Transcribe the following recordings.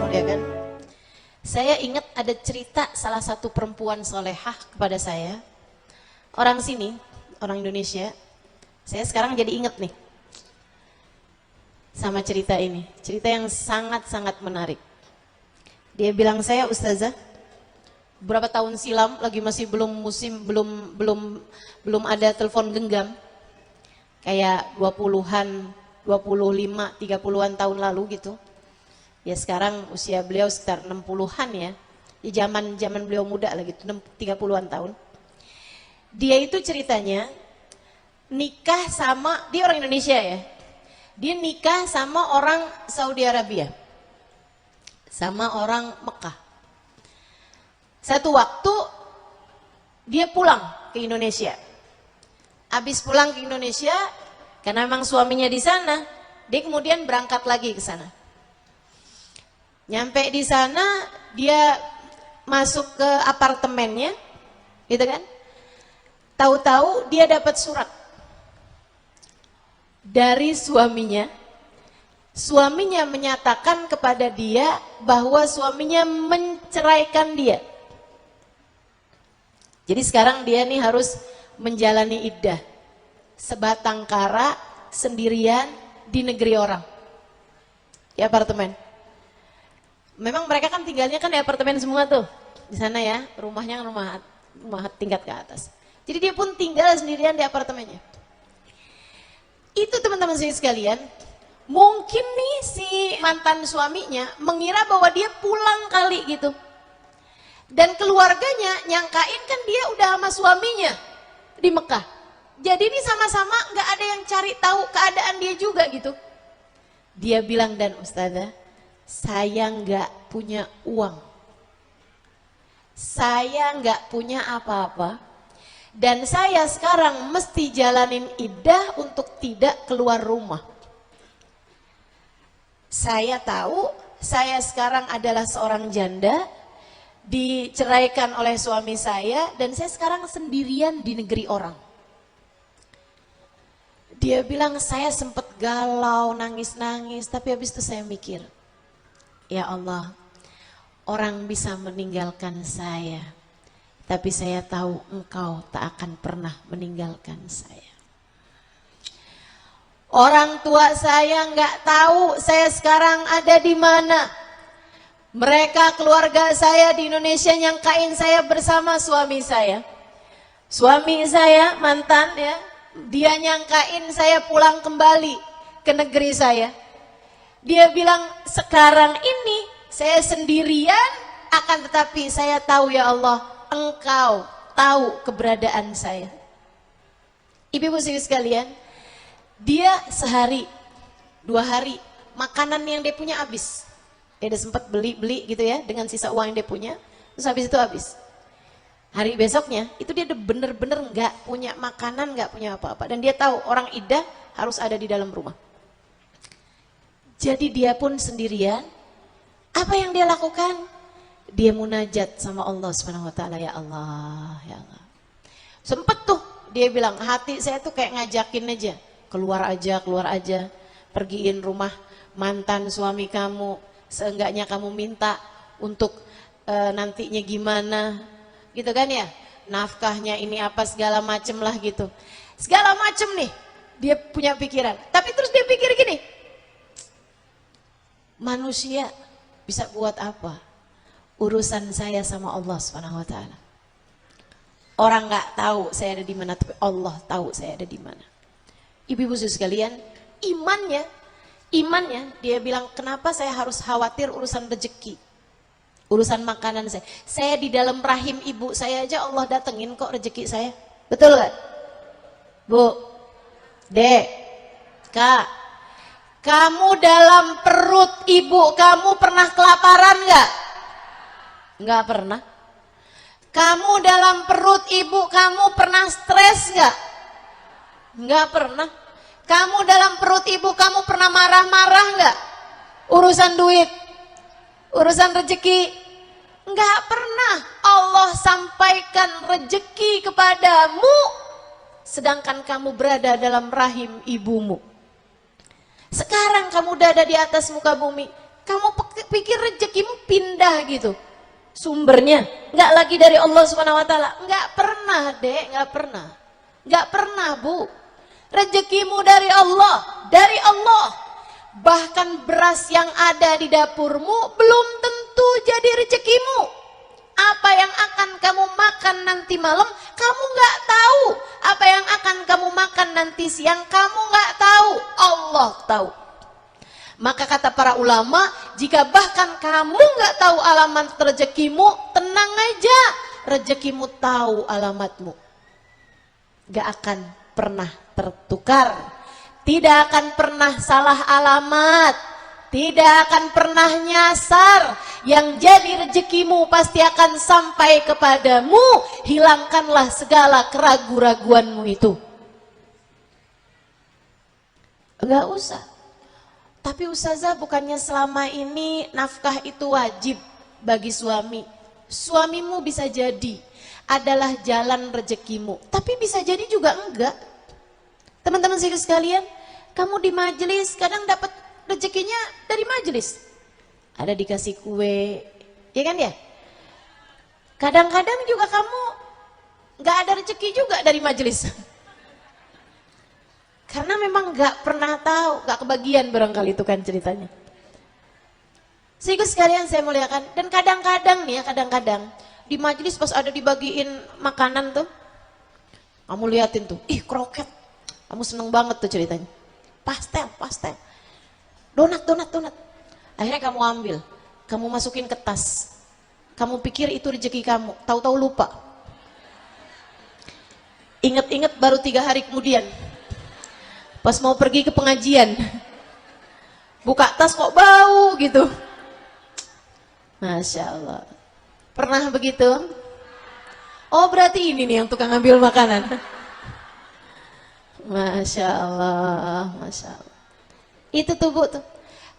muliakan. Saya ingat ada cerita salah satu perempuan solehah kepada saya. Orang sini, orang Indonesia. Saya sekarang jadi ingat nih sama cerita ini. Cerita yang sangat-sangat menarik. Dia bilang, saya ustazah, berapa tahun silam, lagi masih belum musim, belum ada telepon genggam. Kayak 20-an, 25, 30-an tahun lalu gitu. Ya sekarang usia beliau sekitar 60-an ya. Di zaman beliau muda lah gitu, 30-an tahun. Dia itu ceritanya nikah sama, dia orang Indonesia ya. Dia nikah sama orang Saudi Arabia. Sama orang Mekah. Satu waktu dia pulang ke Indonesia. Habis pulang ke Indonesia, karena memang suaminya di sana, dia kemudian berangkat lagi ke sana. Nyampe di sana, dia masuk ke apartemennya, gitu kan? Tahu-tahu dia dapat surat dari suaminya. Suaminya menyatakan kepada dia bahwa suaminya menceraikan dia. Jadi sekarang dia nih harus menjalani iddah. Sebatang kara, sendirian, di negeri orang. Di apartemen. Memang mereka kan tinggalnya kan di apartemen semua tuh. Di sana ya, rumahnya rumah tingkat ke atas. Jadi dia pun tinggal sendirian di apartemennya. Itu teman-teman saya sekalian, mungkin nih si mantan suaminya mengira bahwa dia pulang kali gitu. Dan keluarganya nyangkain kan dia udah sama suaminya di Mekah. Jadi ini sama-sama gak ada yang cari tahu keadaan dia juga gitu. Dia bilang, dan ustazah, saya nggak punya uang, saya nggak punya apa-apa, dan saya sekarang mesti jalanin iddah untuk tidak keluar rumah. Saya tahu saya sekarang adalah seorang janda, diceraikan oleh suami saya, dan saya sekarang sendirian di negeri orang. Dia bilang, saya sempat galau, nangis-nangis, tapi habis itu saya mikir, ya Allah, orang bisa meninggalkan saya, tapi saya tahu Engkau tak akan pernah meninggalkan saya. Orang tua saya nggak tahu saya sekarang ada di mana. Mereka keluarga saya di Indonesia nyangkain saya bersama suami saya. Suami saya mantan ya, dia nyangkain saya pulang kembali ke negeri saya. Dia bilang, sekarang ini saya sendirian, akan tetapi saya tahu ya Allah, Engkau tahu keberadaan saya. Ibu-ibu sekalian, dia sehari, 2 hari, makanan yang dia punya habis. Dia udah sempat beli gitu ya, dengan sisa uang yang dia punya, terus habis itu habis. Hari besoknya, itu dia udah bener-bener gak punya makanan, gak punya apa-apa. Dan dia tahu orang iddah harus ada di dalam rumah. Jadi dia pun sendirian. Apa yang dia lakukan? Dia munajat sama Allah Subhanahu wa taala, ya Allah, ya Allah. Sempet tuh dia bilang, hati saya tuh kayak ngajakin aja, keluar aja, pergiin rumah mantan suami kamu, seenggaknya kamu minta untuk nantinya gimana, gitu kan ya, nafkahnya ini apa segala macem lah gitu. Segala macem nih, dia punya pikiran. Tapi terus dia pikir gini, manusia bisa buat apa? Urusan saya sama Allah Subhanahu wa taala. Orang nggak tahu saya ada di mana, tapi Allah tahu saya ada di mana. Ibu-ibu sekalian, imannya dia bilang, kenapa saya harus khawatir urusan rezeki? Urusan makanan saya. Saya di dalam rahim ibu saya aja Allah datengin kok rezeki saya. Betul gak? Bu, Dek, Kak, kamu dalam perut ibu kamu pernah kelaparan gak? Gak pernah. Kamu dalam perut ibu kamu pernah stres gak? Gak pernah. Kamu dalam perut ibu kamu pernah marah-marah gak? Urusan duit, urusan rezeki? Gak pernah. Allah sampaikan rezeki kepadamu sedangkan kamu berada dalam rahim ibumu. Sekarang kamu udah ada di atas muka bumi, kamu pikir rezekimu pindah gitu sumbernya, nggak lagi dari Allah Subhanahu wa taala. Nggak pernah, Dek, nggak pernah. Nggak pernah, Bu. Rezekimu dari Allah, dari Allah. Bahkan beras yang ada di dapurmu belum tentu jadi rezekimu. Apa yang akan kamu makan nanti malam, kamu nggak tahu. Apa yang akan kamu makan nanti siang, kamu nggak tahu. Allah tahu. Maka kata para ulama, jika bahkan kamu nggak tahu alamat rezekimu, tenang aja, rezekimu tahu alamatmu. Gak akan pernah tertukar, tidak akan pernah salah alamat, tidak akan pernah nyasar. Yang jadi rezekimu pasti akan sampai kepadamu. Hilangkanlah segala keraguan-raguanmu itu. Enggak usah. Tapi Ustazah, bukannya selama ini nafkah itu wajib bagi suami. Suamimu bisa jadi adalah jalan rezekimu, tapi bisa jadi juga enggak. Teman-teman sekalian, kamu di majelis kadang dapat rezekinya dari majelis. Ada dikasih kue, ya kan ya? Kadang-kadang juga kamu enggak ada rezeki juga dari majelis. Karena memang nggak pernah tahu, nggak kebagian barangkali itu kan ceritanya. Sehingga sekalian saya muliakan, dan kadang-kadang nih ya, kadang-kadang di majelis pas ada dibagiin makanan tuh, kamu liatin tuh, ih kroket, kamu seneng banget tuh ceritanya. Pastel, donat. Akhirnya kamu ambil, kamu masukin ke tas, kamu pikir itu rezeki kamu, tahu-tahu lupa. Ingat-ingat baru 3 hari kemudian. Pas mau pergi ke pengajian, buka tas kok bau gitu. Masya Allah. Pernah begitu? Oh berarti ini nih yang tukang ambil makanan. Masya Allah, Masya Allah. Itu tuh Bu tuh.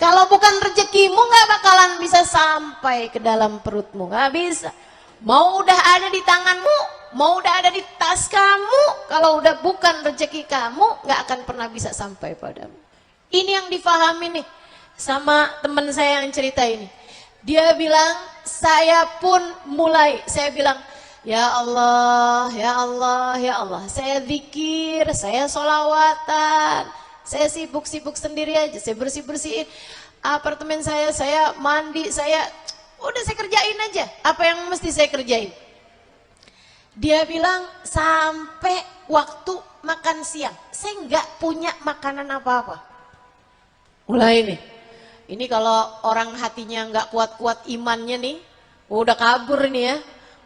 Kalau bukan rezekimu nggak bakalan bisa sampai ke dalam perutmu, nggak bisa. Mau udah ada di tanganmu, mau udah ada di tas kamu, kalau udah bukan rezeki kamu, nggak akan pernah bisa sampai padamu. Ini yang difahami nih sama teman saya yang cerita ini. Dia bilang, saya pun mulai, saya bilang, ya Allah, ya Allah, ya Allah. Saya zikir, saya sholawatan, saya sibuk-sibuk sendiri aja, saya bersih-bersihin apartemen saya mandi, udah saya kerjain aja apa yang mesti saya kerjain. Dia bilang sampai waktu makan siang saya nggak punya makanan apa-apa. Mulai nih, ini kalau orang hatinya nggak kuat-kuat imannya nih, udah kabur nih ya,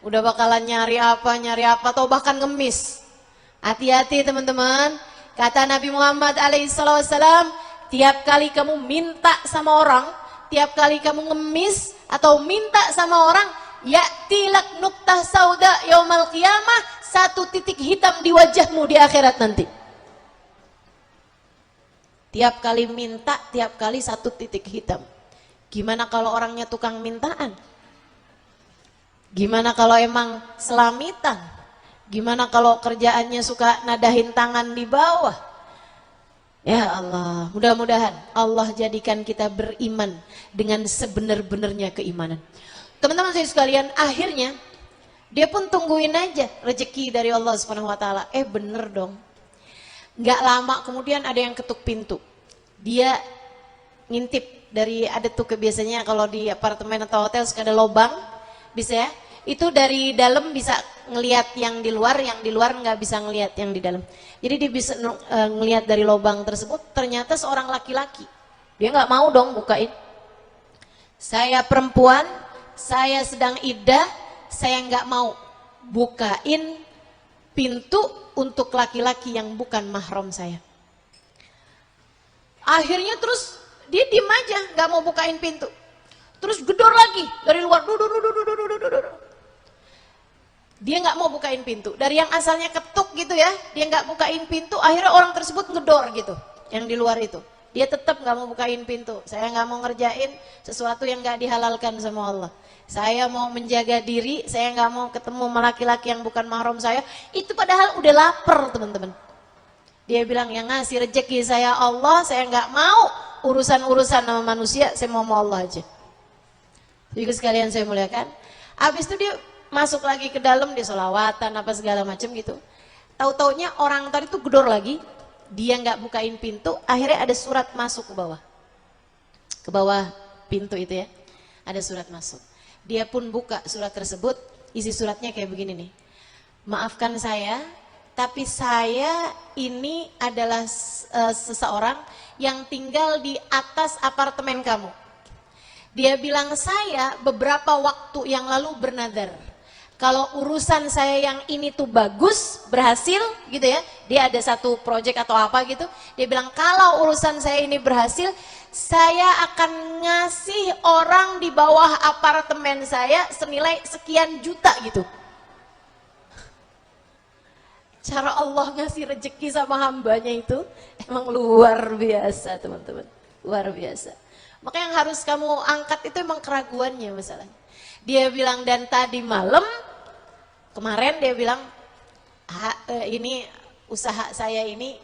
udah bakalan nyari apa atau bahkan ngemis. Hati-hati teman-teman. Kata Nabi Muhammad alaihissalam, tiap kali kamu minta sama orang, tiap kali kamu ngemis atau minta sama orang, ya tilak nuktah sauda yaumal qiyamah, 1 titik hitam di wajahmu di akhirat nanti. Tiap kali minta, tiap kali 1 titik hitam. Gimana kalau orangnya tukang mintaan? Gimana kalau emang selamitan? Gimana kalau kerjaannya suka nadahin tangan di bawah? Ya Allah, mudah-mudahan Allah jadikan kita beriman dengan sebenar-benarnya keimanan. Teman-teman saya sekalian, akhirnya dia pun tungguin aja rezeki dari Allah Subhanahu wa taala. Bener dong. Nggak lama kemudian ada yang ketuk pintu. Dia ngintip dari, ada tuh kebiasaannya kalau di apartemen atau hotel suka ada lobang, bisa ya? Itu dari dalam bisa ngelihat yang di luar nggak bisa ngelihat yang di dalam. Jadi dia bisa ngelihat dari lubang tersebut, ternyata seorang laki-laki. Dia nggak mau dong bukain. Saya perempuan, saya sedang iddah, saya nggak mau bukain pintu untuk laki-laki yang bukan mahram saya. Akhirnya terus dia diem aja, nggak mau bukain pintu. Terus gedor lagi dari luar, dia nggak mau bukain pintu. Dari yang asalnya ketuk gitu ya, dia nggak bukain pintu. Akhirnya orang tersebut ngedor gitu, yang di luar itu. Dia tetap nggak mau bukain pintu. Saya nggak mau ngerjain sesuatu yang nggak dihalalkan sama Allah. Saya mau menjaga diri, saya nggak mau ketemu sama laki-laki yang bukan mahram saya. Itu padahal udah lapar teman-teman. Dia bilang yang ngasih rezeki saya Allah, saya nggak mau urusan-urusan sama manusia, saya mau Allah aja. Juga sekalian saya muliakan. Habis itu dia masuk lagi ke dalam, dia sholawatan apa segala macam gitu. Tahu-taunya orang tadi itu gedor lagi, dia nggak bukain pintu, akhirnya ada surat masuk ke bawah. Ke bawah pintu itu ya, ada surat masuk. Dia pun buka surat tersebut, isi suratnya kayak begini nih. Maafkan saya, tapi saya ini adalah seseorang yang tinggal di atas apartemen kamu. Dia bilang saya beberapa waktu yang lalu bernadar. Kalau urusan saya yang ini tuh bagus, berhasil gitu ya. Dia ada satu project atau apa gitu. Dia bilang kalau urusan saya ini berhasil, saya akan ngasih orang di bawah apartemen saya senilai sekian juta gitu. Cara Allah ngasih rezeki sama hambanya itu emang luar biasa teman-teman. Luar biasa. Maka yang harus kamu angkat itu emang keraguannya masalahnya. Dia bilang dan tadi malam, kemarin dia bilang, ini usaha saya ini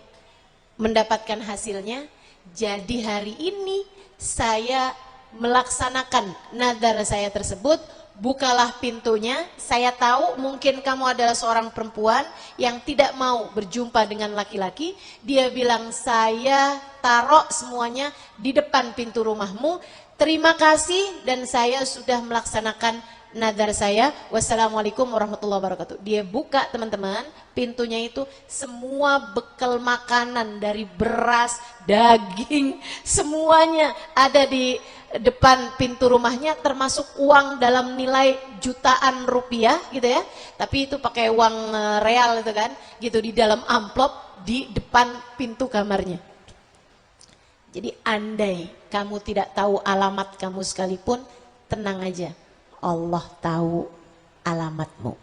mendapatkan hasilnya. Jadi hari ini saya melaksanakan nadar saya tersebut. Bukalah pintunya, saya tahu mungkin kamu adalah seorang perempuan yang tidak mau berjumpa dengan laki-laki. Dia bilang saya taruh semuanya di depan pintu rumahmu. Terima kasih dan saya sudah melaksanakan nadar saya. Wassalamualaikum warahmatullahi wabarakatuh. Dia buka teman-teman, pintunya itu semua bekal makanan dari beras, daging, semuanya ada di depan pintu rumahnya, termasuk uang dalam nilai jutaan rupiah gitu ya. Tapi itu pakai uang real itu kan, gitu di dalam amplop di depan pintu kamarnya. Jadi andai kamu tidak tahu alamat kamu sekalipun, tenang aja. Allah tahu alamatmu.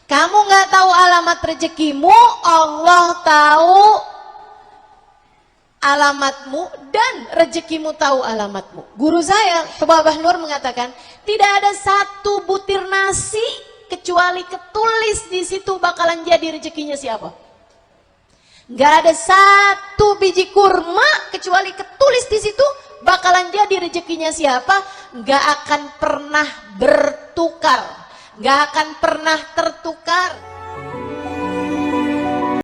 Kamu nggak tahu alamat rezekimu, Allah tahu alamatmu dan rezekimu tahu alamatmu. Guru saya, Babah Nur mengatakan, tidak ada satu butir nasi kecuali ketulis di situ bakalan jadi rezekinya siapa. Nggak ada satu biji kurma kecuali ketulis di situ bakalan jadi rezekinya siapa. Nggak akan pernah bertukar, nggak akan pernah tertukar.